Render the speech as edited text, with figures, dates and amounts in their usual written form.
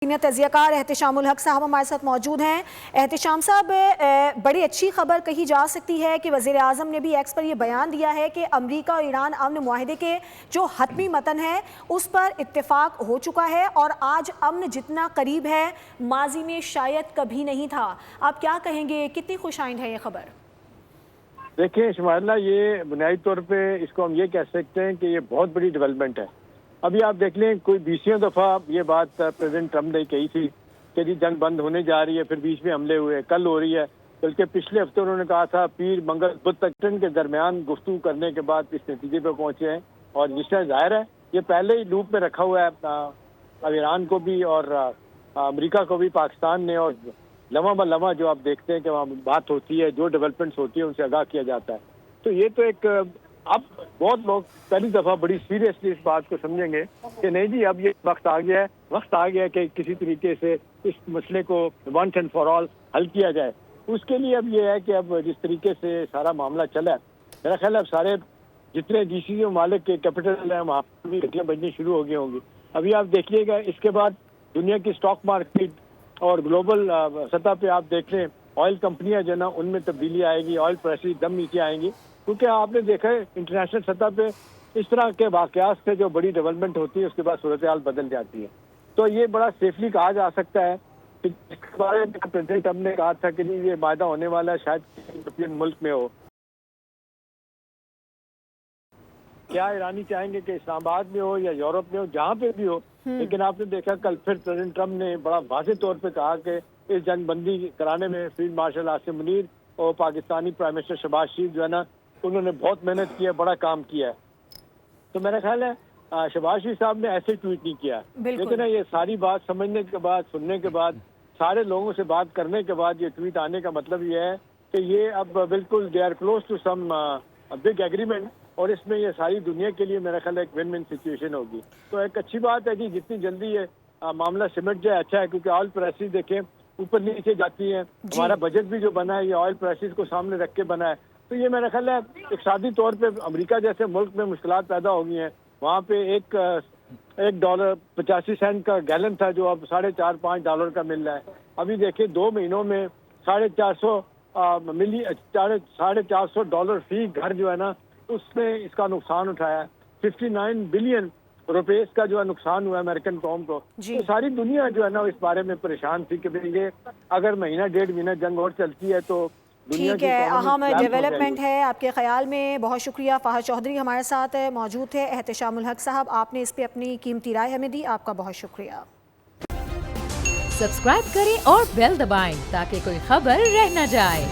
Senior تجزیہ کار احتشام الحق صاحب ہمارے ساتھ موجود ہیں۔ احتشام صاحب، بڑی اچھی خبر کہی جا سکتی ہے کہ وزیر اعظم نے بھی ایکس پر یہ بیان دیا ہے کہ امریکہ اور ایران امن معاہدے کے جو حتمی متن ہے اس پر اتفاق ہو چکا ہے اور آج امن جتنا قریب ہے ماضی میں شاید کبھی نہیں تھا۔ آپ کیا کہیں گے، کتنی خوش آئند ہے یہ خبر؟ دیکھیں شمائلہ، یہ بنیادی طور پہ اس کو ہم یہ کہہ سکتے ہیں کہ یہ بہت بڑی ڈیولپمنٹ ہے۔ ابھی آپ دیکھ لیں، کوئی 20ویں دفعہ یہ بات پریزیڈنٹ ٹرمپ نے کہی تھی کہ جی جنگ بند ہونے جا رہی ہے، پھر بیچ میں حملے ہوئے، کل ہو رہی ہے، بلکہ پچھلے ہفتے انہوں نے کہا تھا پیر منگل بدھ تک کے درمیان گفتگو کرنے کے بعد اس نتیجے پہ پہنچے ہیں۔ اور جس طرح ظاہر ہے یہ پہلے ہی لوپ میں رکھا ہوا ہے اب ایران کو بھی اور امریکہ کو بھی پاکستان نے، اور لمحہ بہ لمحہ جو آپ دیکھتے ہیں کہ وہاں بات ہوتی ہے، جو ڈیولپمنٹس ہوتی ہے ان سے آگاہ کیا جاتا ہے۔ تو یہ تو ایک اب بہت لوگ پہلی دفعہ بڑی سیریسلی اس بات کو سمجھیں گے کہ نہیں جی اب یہ وقت آ گیا ہے کہ کسی طریقے سے اس مسئلے کو ونس اینڈ فار آل حل کیا جائے۔ اس کے لیے اب یہ ہے کہ اب جس طریقے سے سارا معاملہ چلا ہے، میرا خیال ہے اب سارے جتنے جی سی ممالک کے کیپٹل ہیں وہاں پر بھی گھٹیاں بجنی شروع ہو گئی ہوں گی۔ ابھی آپ دیکھیے گا اس کے بعد دنیا کی اسٹاک مارکیٹ اور گلوبل سطح پہ آپ دیکھ لیں، آئل کمپنیاں جو ہے نا ان میں تبدیلی آئے گی، آئل پرائسز دم نیچے آئیں گی، کیونکہ آپ نے دیکھا ہے انٹرنیشنل سطح پہ اس طرح کے واقعات سے جو بڑی ڈیولپمنٹ ہوتی ہے اس کے بعد صورتحال بدل جاتی ہے۔ تو یہ بڑا سیفلی کہا جا سکتا ہے کہ اس کے بارے میں پریزیڈنٹ ٹرمپ نے کہا تھا کہ یہ معاہدہ ہونے والا ہے شاید کسی یورپین ملک میں ہو۔ کیا ایرانی چاہیں گے کہ اسلام آباد میں ہو یا یورپ میں ہو، جہاں پہ بھی ہو، لیکن آپ نے دیکھا کل پھر پریزیڈنٹ ٹرمپ نے بڑا واضح طور پہ کہا کہ اس جنگ بندی کرانے میں فیلڈ مارشل عاصم منیر اور پاکستانی پرائم منسٹر شہباز شریف جو ہے نا انہوں نے بہت محنت کی ہے، بڑا کام کیا ہے۔ تو میرا خیال ہے شہباز شریف صاحب نے ایسے ٹویٹ نہیں کیا، لیکن یہ ساری بات سمجھنے کے بعد، سننے کے بعد، سارے لوگوں سے بات کرنے کے بعد یہ ٹویٹ آنے کا مطلب یہ ہے کہ یہ اب بالکل they are close to some big agreement, اور اس میں یہ ساری دنیا کے لیے میرا خیال ہے ایک ون ون سچویشن ہوگی۔ تو ایک اچھی بات ہے کہ جتنی جلدی یہ معاملہ سمٹ جائے اچھا ہے، کیونکہ آئل پرائسز دیکھیں اوپر نیچے جاتی ہیں، ہمارا بجٹ بھی جو بنا ہے یہ آئل پرائسز کو سامنے رکھ کے بنا ہے۔ تو یہ میرا خیال ہے اقتصادی طور پہ امریکہ جیسے ملک میں مشکلات پیدا ہو گئی ہیں، وہاں پہ ایک $1.85 کا گیلن تھا جو اب $4.5-5 کا مل رہا ہے۔ ابھی دیکھیں 2 مہینوں میں $450 فی گھر جو ہے نا اس میں اس کا نقصان اٹھایا ہے۔ 59 بلین روپیز کا جو ہے نقصان ہوا ہے امریکن قوم کو۔ تو ساری دنیا جو ہے نا اس بارے میں پریشان تھی کہ یہ اگر مہینہ 1.5 مہینہ جنگ اور چلتی ہے تو ٹھیک ہے، اہم ڈیولپمنٹ ہے آپ کے خیال میں۔ بہت شکریہ۔ فہد چودھری ہمارے ساتھ موجود تھے۔ احتشام الحق صاحب، آپ نے اس پہ اپنی قیمتی رائے ہمیں دی، آپ کا بہت شکریہ۔ سبسکرائب کریں اور بیل دبائیں تاکہ کوئی خبر رہ نہ جائے۔